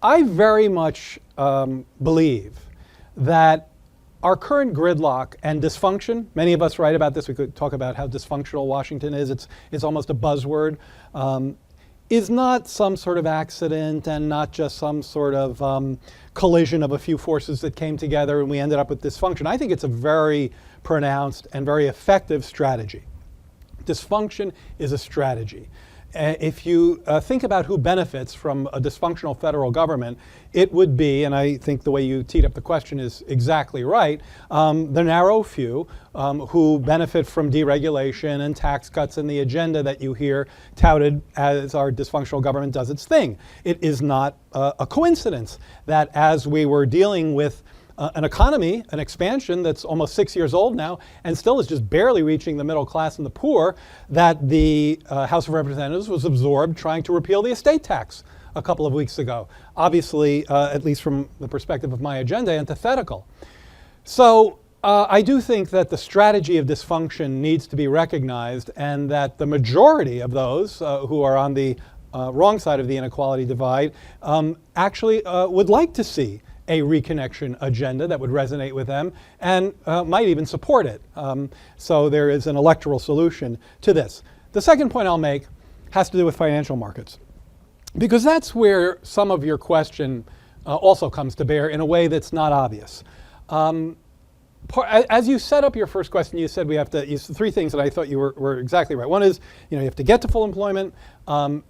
I very much believe that our current gridlock and dysfunction, many of us write about this, we could talk about how dysfunctional Washington is, it's almost a buzzword, is not some sort of accident and not just some sort of collision of a few forces that came together and we ended up with dysfunction. I think it's a very pronounced and very effective strategy. Dysfunction is a strategy. If you think about who benefits from a dysfunctional federal government, it would be, and I think the way you teed up the question is exactly right, the narrow few who benefit from deregulation and tax cuts and the agenda that you hear touted as our dysfunctional government does its thing. It is not a coincidence that as we were dealing with an economy, an expansion that's almost 6 years old now and still is just barely reaching the middle class and the poor, that the House of Representatives was absorbed trying to repeal the estate tax a couple of weeks ago. Obviously, at least from the perspective of my agenda, antithetical. So I do think that the strategy of dysfunction needs to be recognized and that the majority of those who are on the wrong side of the inequality divide actually would like to see a reconnection agenda that would resonate with them and might even support it. So there is an electoral solution to this. The second point I'll make has to do with financial markets, because that's where some of your question also comes to bear in a way that's not obvious. As you set up your first question, you said we have to use three things that I thought you were exactly right. One is, you have to get to full employment, what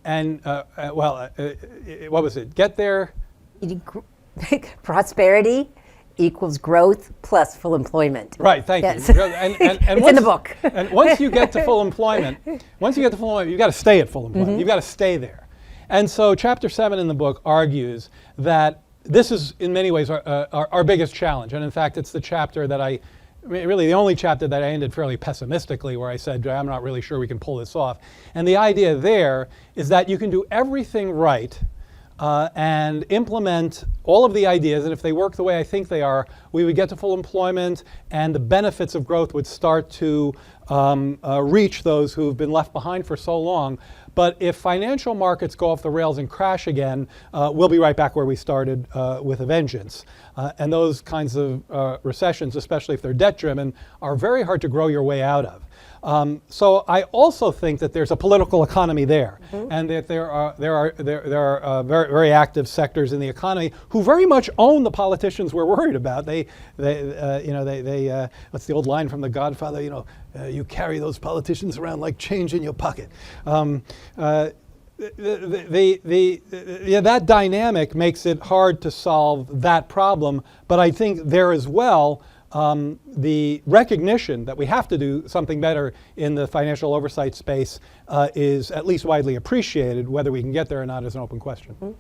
was it? Get there. Prosperity equals growth plus full employment. Right, thank you. And it's in the book. And once you get to full employment, you've got to stay at full employment. You've got to stay there. And so chapter 7 in the book argues that this is in many ways our biggest challenge. And in fact, it's the chapter that really the only chapter that I ended fairly pessimistically, where I said, I'm not really sure we can pull this off. And the idea there is that you can do everything right and implement all of the ideas, and if they work the way I think they are, we would get to full employment and the benefits of growth would start to reach those who have been left behind for so long. But if financial markets go off the rails and crash again, we'll be right back where we started with a vengeance. And those kinds of recessions, especially if they're debt-driven, are very hard to grow your way out of. So I also think that there's a political economy there, and that there are very, very active sectors in the economy who very much own the politicians we're worried about. What's the old line from The Godfather? You carry those politicians around like change in your pocket. That dynamic makes it hard to solve that problem, but I think there as well, the recognition that we have to do something better in the financial oversight space is at least widely appreciated. Whether we can get there or not is an open question.